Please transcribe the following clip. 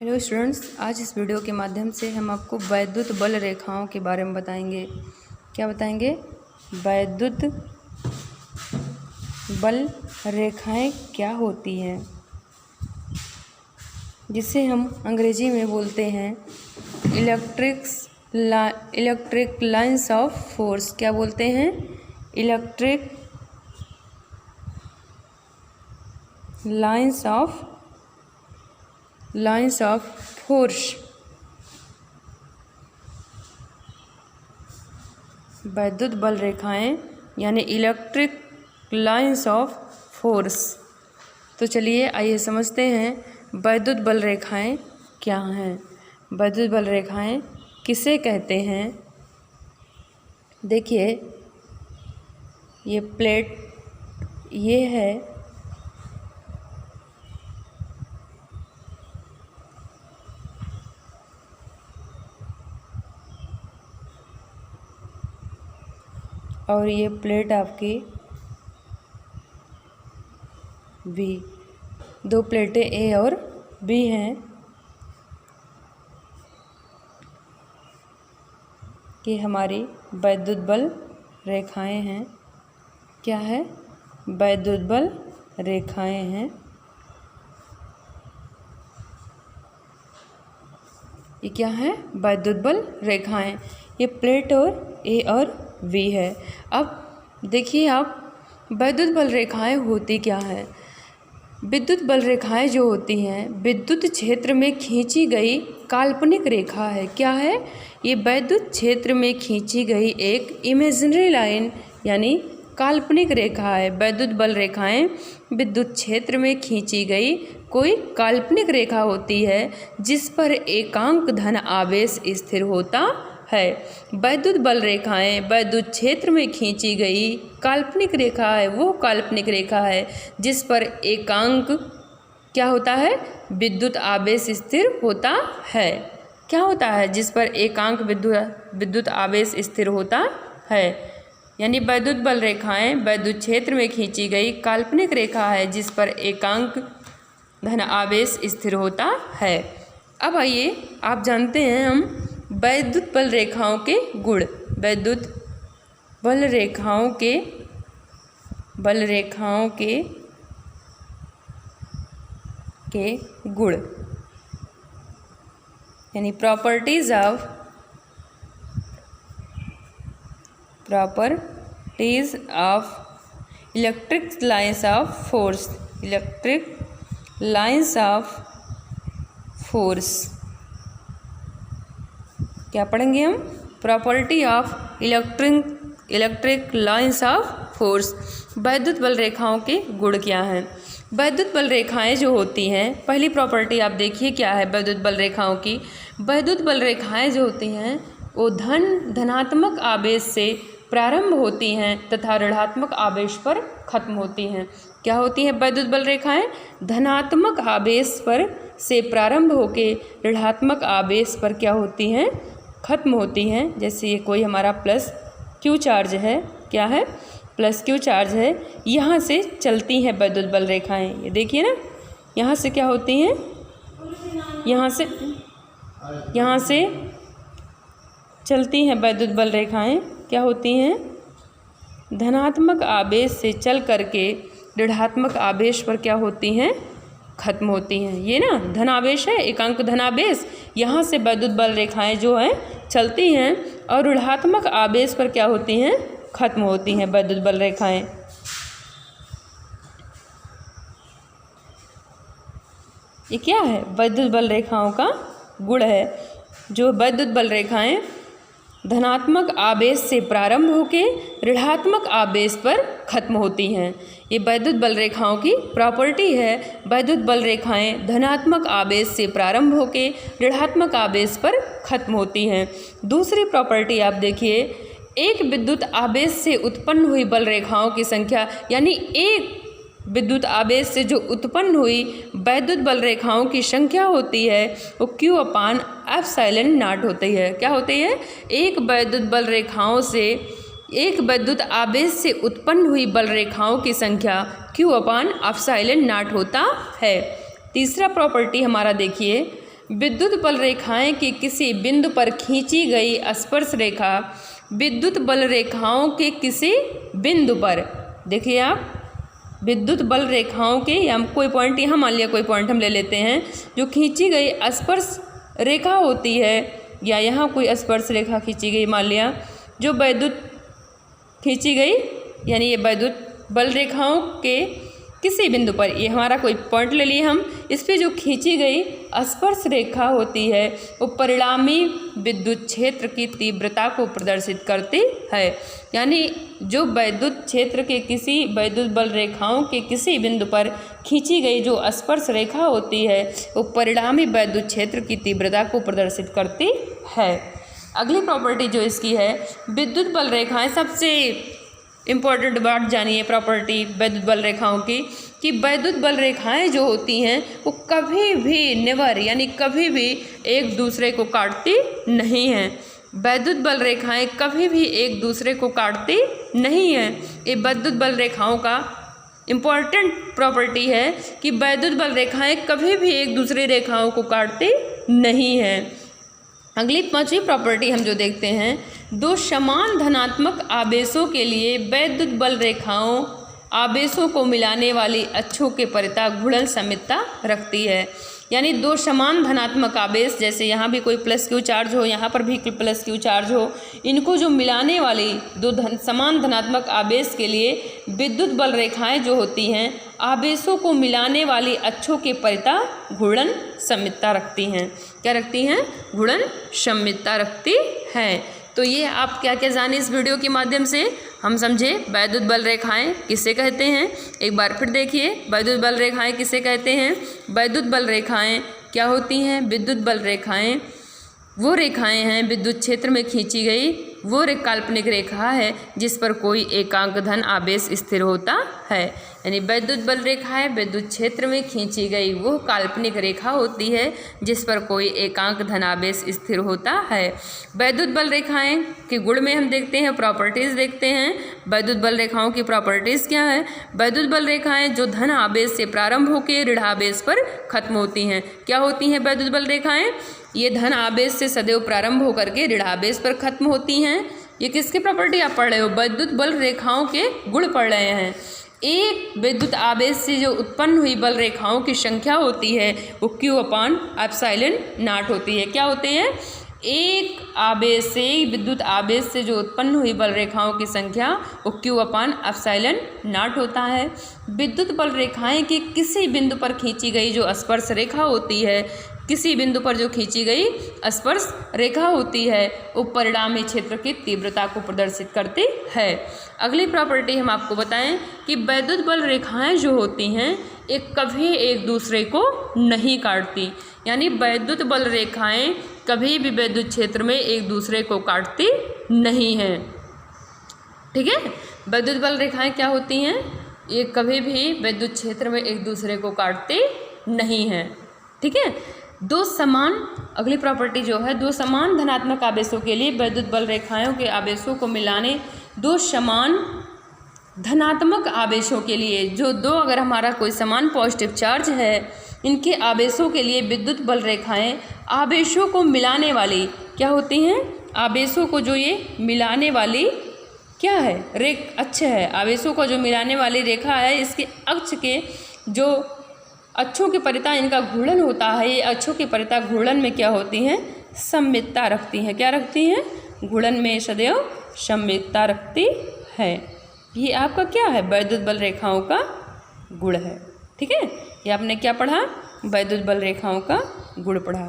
Hello students, आज इस video के माध्यम से हम आपको वैद्युत बल रेखाओं के बारे में बताएंगे। क्या बताएंगे? वैद्युत बल रेखाएं क्या होती हैं, जिसे हम अंग्रेजी में बोलते हैं इलेक्ट्रिक लाइंस ऑफ फोर्स। क्या बोलते हैं? Electric lines of force. वैद्युत बल रेखाएं यानी इलेक्ट्रिक लाइंस ऑफ फोर्स। तो चलिए आइए समझते हैं वैद्युत बल रेखाएं क्या हैं। वैद्युत बल रेखाएं किसे कहते हैं? देखिए, ये प्लेट ये है, और ये प्लेट आपकी बी। दो प्लेटें ए और बी हैं। ये हमारी वैद्युत बल रेखाएं हैं। क्या है? वैद्युत बल रेखाएं हैं। ये क्या है? वैद्युत बल रेखाएं। ये प्लेट और ए और वी है। अब देखिए आप, वैद्युत बल रेखाएं होती क्या है? विद्युत बल रेखाएं जो होती हैं, विद्युत क्षेत्र में खींची गई काल्पनिक रेखा है। क्या है? ये विद्युत क्षेत्र में खींची गई एक इमेजिनरी लाइन यानी काल्पनिक रेखा है। वैद्युत बल रेखाएं विद्युत क्षेत्र में खींची गई कोई काल्पनिक रेखा होती है जिस पर एकांक धन आवेश स्थिर होता है। वैद्युत बल रेखाएं वैद्युत क्षेत्र में खींची गई काल्पनिक रेखा है। वो काल्पनिक रेखा है जिस पर एकांक क्या होता है? विद्युत आवेश स्थिर होता है। क्या होता है? जिस पर एकांक विद्युत आवेश स्थिर होता है। यानी वैद्युत बल रेखाएं वैद्युत क्षेत्र में खींची गई काल्पनिक रेखा है जिस पर एकांक धन आवेश स्थिर होता है। अब आइए आप जानते हैं हम वैद्युत बल रेखाओं के गुण। वैद्युत बल रेखाओं के गुण यानी properties of electric lines of force. Electric lines of force क्या पढ़ेंगे हम? Property of electric lines of force. वैद्युत बल रेखाओं के गुण क्या हैं? वैद्युत बल रेखाएं जो होती हैं, पहली प्रॉपर्टी आप देखिए क्या है वैद्युत बल रेखाओं की। वैद्युत बल रेखाएं जो होती हैं वो धनात्मक आवेश से प्रारंभ होती हैं तथा ऋणात्मक आवेश पर खत्म होती हैं। क्या होती हैं वैद्युत बल रेखाएं? धनात्मक आवेश पर से प्रारंभ होकर ऋणात्मक आवेश पर क्या होती हैं? खत्म होती हैं। जैसे ये कोई हमारा प्लस क्यू चार्ज है। क्या है? प्लस क्यू चार्ज है। यहाँ से चलती हैं वैद्युत बल रेखाएं। ये देखिए ना, यहाँ से क्या होती हैं? यहाँ से चलती हैं वैद्युत बल रेखाएं। क्या होती हैं? धनात्मक आवेश से चल करके ऋणात्मक आवेश पर क्या होती हैं? खत्म होती हैं। ये ना धनावेश है, एकांक धनावेश। यहाँ से वैद्युत बल रेखाएं जो हैं चलती हैं और ऋणात्मक आवेश पर क्या होती हैं? खत्म होती हैं वैद्युत बल रेखाएं। ये क्या है? वैद्युत बल रेखाओं का गुण है। जो वैद्युत बल रेखाएं धनात्मक आवेश से प्रारंभ होकर ऋणात्मक आवेश पर खत्म होती हैं। ये वैद्युत बल रेखाओं की प्रॉपर्टी है। वैद्युत बल रेखाएं धनात्मक आवेश से प्रारंभ होकर ऋणात्मक आवेश पर खत्म होती हैं। दूसरी प्रॉपर्टी आप देखिए, एक विद्युत आवेश से उत्पन्न हुई बल रेखाओं की संख्या यानी एक विद्युत आवेश से जो उत्पन्न हुई वैद्युत बल रेखाओं की संख्या होती है वो Q/ε0 होती है। क्या होती है? एक विद्युत आवेश से उत्पन्न हुई बल रेखाओं की संख्या Q/ε0 होता है। तीसरा प्रॉपर्टी हमारा देखिए, विद्युत बल रेखाएं की किसी बिंदु पर खींची गई स्पर्श रेखा विद्युत बल रेखाओं के किसी बिंदु पर, देखिए आप, विद्युत बल रेखाओं के, या कोई पॉइंट यहाँ मान लिया, कोई पॉइंट हम ले लेते हैं, जो खींची गई स्पर्श रेखा होती है, या यहाँ कोई स्पर्श रेखा खींची गई मान लिया, जो वैद्युत खींची गई, यानी ये वैद्युत बल रेखाओं के किसी बिंदु पर, ये हमारा कोई पॉइंट ले लिए हम, इस पे जो खींची गई स्पर्श रेखा होती है वो परिणामी विद्युत क्षेत्र की तीव्रता को प्रदर्शित करती है। यानी जो वैद्युत क्षेत्र के किसी वैद्युत बल रेखाओं के किसी बिंदु पर खींची गई जो स्पर्श रेखा होती है वो परिणामी वैद्युत क्षेत्र की तीव्रता को प्रदर्शित करती है। अगली प्रॉपर्टी जो इसकी है, विद्युत बल रेखाएं, सबसे इम्पॉर्टेंट बात जानिए प्रॉपर्टी वैद्युत बल रेखाओं की, कि वैद्युत बल रेखाएं जो होती हैं वो कभी भी नेवर, यानी कभी भी एक दूसरे को काटती नहीं हैं। वैद्युत बल रेखाएं कभी भी एक दूसरे को काटती नहीं हैं। ये वैद्युत बल रेखाओं का इम्पॉर्टेंट प्रॉपर्टी है कि वैद्युत बल रेखाएं कभी भी एक दूसरे रेखाओं को काटती नहीं हैं। अगली पांचवी प्रॉपर्टी हम जो देखते हैं, दो समान धनात्मक आवेशों के लिए वैद्युत बल रेखाओं आवेशों को मिलाने वाली अक्षों के परिता घूर्णन सममितता रखती है। यानी दो समान धनात्मक आवेश, जैसे यहाँ भी कोई प्लस क्यू चार्ज हो, यहाँ पर भी प्लस क्यू चार्ज हो, इनको जो मिलाने वाली दो समान धनात्मक आवेश के लिए विद्युत बल रेखाएं जो होती हैं आवेशों को मिलाने वाली अक्षों के परिता घूर्णन सममितता रखती हैं। क्या रखती हैं? घूर्णन सममितता रखती हैं। तो ये आप क्या क्या जाने इस वीडियो के माध्यम से हम समझे वैद्युत बल रेखाएं किसे कहते हैं। एक बार फिर देखिए, वैद्युत बल रेखाएं किसे कहते हैं। वैद्युत बल रेखाएं क्या होती हैं? विद्युत बल रेखाएं वो रेखाएं हैं विद्युत क्षेत्र में खींची गई वो काल्पनिक रेखा है जिस पर कोई एकांक धन आवेश स्थिर होता है। यानी वैद्युत बल रेखाएं विद्युत क्षेत्र में खींची गई वो काल्पनिक रेखा होती है जिस पर कोई एकांक धन आवेश स्थिर होता है। वैद्युत बल रेखाएं के गुण में हम देखते हैं, प्रॉपर्टीज़ देखते हैं। वैद्युत बल रेखाओं की प्रॉपर्टीज़ क्या है? वैद्युत बल रेखाएं जो धन आवेश से प्रारंभ होकर ऋण आवेश पर खत्म होती हैं। क्या होती हैं वैद्युत बल रेखाएं? ये धन आवेश से सदैव प्रारंभ होकर के ऋण आवेश पर खत्म होती हैं। ये किसकी प्रॉपर्टी आप पढ़ रहे हो? वैद्युत बल रेखाओं के गुण पढ़ रहे हैं। एक विद्युत आवेश से जो उत्पन्न हुई बल रेखाओं की संख्या होती है वो Q/ε0 होती है। क्या होते हैं? एक आवेश से, विद्युत आवेश से जो उत्पन्न हुई बल रेखाओं की संख्या वो Q/ε0 होता है। विद्युत बल रेखाएं की किसी बिंदु पर खींची गई जो स्पर्श रेखा होती है, किसी बिंदु पर जो खींची गई स्पर्श रेखा होती है वो परिणामी क्षेत्र की तीव्रता को प्रदर्शित करती है। अगली प्रॉपर्टी हम आपको बताएं कि वैद्युत बल रेखाएं जो होती हैं एक कभी एक दूसरे को नहीं काटती। यानी वैद्युत बल रेखाएं कभी भी विद्युत क्षेत्र में एक दूसरे को काटती नहीं हैं। ठीक है, वैद्युत बल रेखाएं क्या होती हैं? ये कभी भी विद्युत क्षेत्र में एक दूसरे को काटती नहीं हैं। ठीक है, दो समान, अगली प्रॉपर्टी जो है, दो समान धनात्मक आवेशों के लिए वैद्युत बल रेखाओं के आवेशों को मिलाने, दो समान धनात्मक आवेशों के लिए, जो दो अगर हमारा कोई समान पॉजिटिव चार्ज है, इनके आवेशों के लिए विद्युत बल रेखाएं आवेशों को मिलाने वाली क्या होती हैं? आवेशों को जो ये मिलाने वाली क्या है? अक्ष है। आवेशों को जो मिलाने वाली रेखा है, इसके अक्ष के जो अक्षों के परिता इनका घूर्णन होता है, ये अक्षों के परिता घूर्णन में क्या होती हैं? सममितता रखती हैं। क्या रखती हैं? घूर्णन में सदैव सममितता रखती है। ये आपका क्या है? वैद्युत बल रेखाओं का गुण है। ठीक है, ये आपने क्या पढ़ा? वैद्युत बल रेखाओं का गुण पढ़ा।